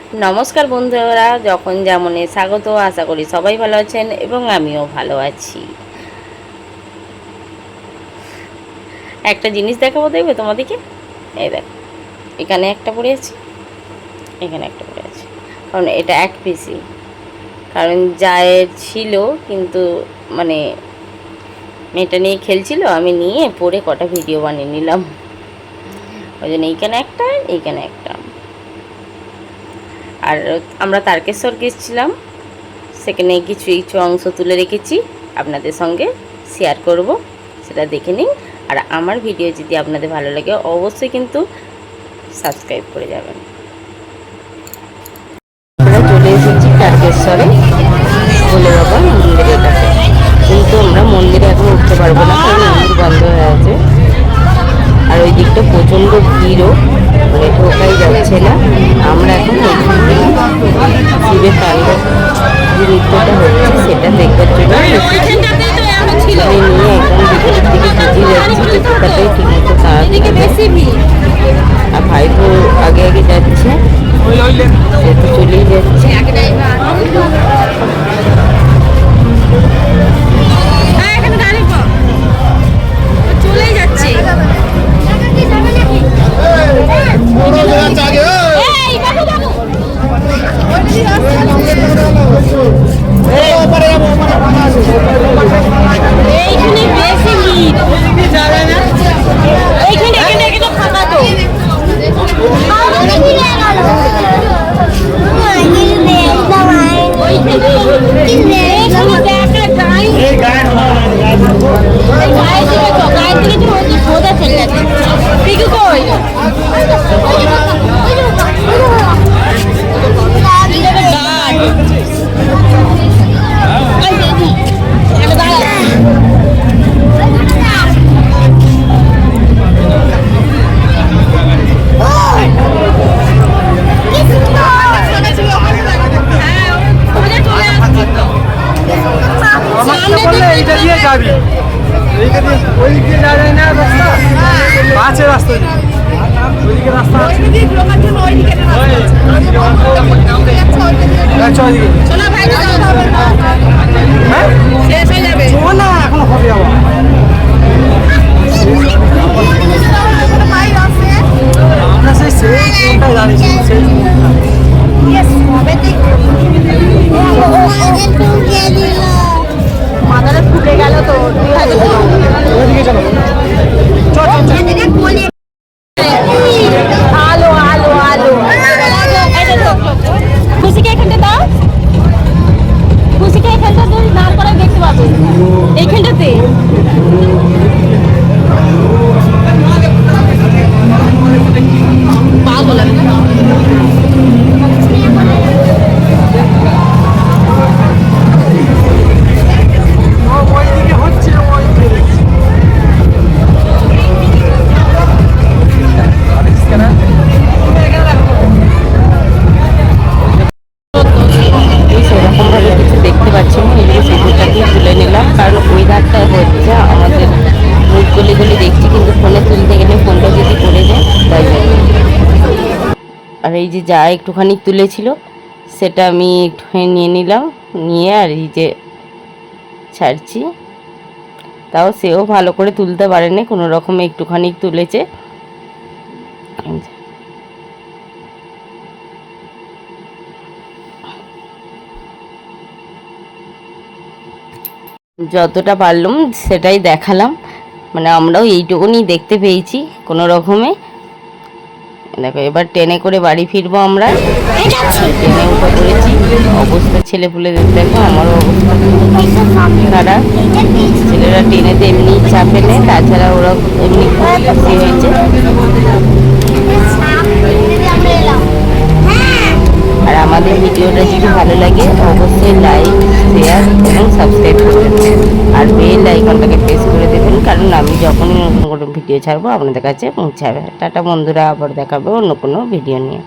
নমস্কার বন্ধুরা, যখন যেমনে স্বাগত। আশা করি সবাই ভালো আছেন এবং আমিও ভালো আছি। একটা জিনিস দেখাবো, দেখবে তোমাদেরকে। এই দেখ, এখানে একটা পড়ে আছে, এখানে একটা পড়ে আছে, কারণ এটা এক পিসই। কারণ জায়ের ছিল, কিন্তু মানে মেয়েটা নিয়ে খেলছিল, আমি নিয়ে পরে কটা ভিডিও বানিয়ে নিলাম। ওই জন্য এইখানে একটা, এইখানে একটা। আর আমরা তারকেশ্বর গেছিলাম, সেখানে কিছু কিছু অংশ তুলে রেখেছি, আপনাদের সঙ্গে শেয়ার করব, সেটা দেখে নিন। আর আমার ভিডিও যদি আপনাদের ভালো লাগে অবশ্যই কিন্তু সাবস্ক্রাইব করে যাবেন। আমরা চলে এসেছি তারকেশ্বরে ভোলে বাবা মন্দিরের কাছে, কিন্তু আমরা মন্দিরে এখন উঠতে পারবো না, কারণ মন্দির বন্ধ হয়ে আছে। আর ওই দিকটা প্রচণ্ড ভিড়ও, মানে ঢোকাই যাচ্ছে না। আমরা এখন শিবের তাণ্ডব যে নৃত্যটা হচ্ছে সেটা দেখবার জন্য নিয়ে একদম ভিতরের দিকে বুঝিয়ে যাচ্ছি, রাস্তাটাই ঠিকমতো আর ভাইপো আগে আগে যাচ্ছে, সে তো চলেই যাচ্ছে। চলেই যাচ্ছে। এইখানে বেশি ভিড় যাবে না, এইখানে এখানে এখানে ফাঁকা তো। এইটা দিয়ে যাবি, এইটা দিয়ে ওই দিকে যাবে না, রাস্তা আছে, রাস্তা ওইদিকে রাস্তা আছে, না এখন হবে আবার। আমরা সেই কোনটাই জানিস, সেই মাথাটা ফুটে গেল তো। আলো আলো আলো, খুশিকে এখানটা দাও, খুশিকে এখানটা দাঁড় করে দেখতে পাবে, এইখানটাতে। পাগল আমি। সেরকমভাবে কিছু দেখতে পাচ্ছি না, এগুলো সেগুলোটাকেই তুলে নিলাম, কারণ ওই ধারটা হচ্ছে আমাদের মুখ গলি গলি দেখছি, কিন্তু ফোনে তুলতে গেলে ফোনটা যদি পড়ে যায় তাই জন্য। আর এই যে যা একটুখানি তুলেছিল সেটা আমি একটুখানি নিয়ে নিলাম, নিয়ে আর এই যে ছাড়ছি। তাও সেও ভালো করে তুলতে পারেনি, কোনো রকমে একটুখানি তুলেছে। যতটা পারলাম সেটাই দেখালাম, মানে আমরাও এইটুকুনি দেখতে পেয়েছি কোনো রকমে। দেখো এবার ট্রেনে করে বাড়ি ফিরবো আমরা, ট্রেনে উঠে পড়েছি। অবস্থা ছেলেপুলেদের দেখো, আমারও অবস্থা খারাপ। ছেলেরা ট্রেনেতে এমনি চাপে নেয়, তাছাড়া ওরা এমনি খুশি হয়েছে। আর আমাদের ভিডিওটা যদি ভালো লাগে অবশ্যই লাইক, শেয়ার এবং সাবস্ক্রাইব করবেন, আর বেল আইকনটাকে প্রেস করে দেবেন, কারণ আমি যখনই নতুন কোনো ভিডিও ছাড়বো আপনাদের কাছে পৌঁছাবে। টাটা বন্ধুরা, আবার দেখাবো অন্য কোনো ভিডিও নিয়ে।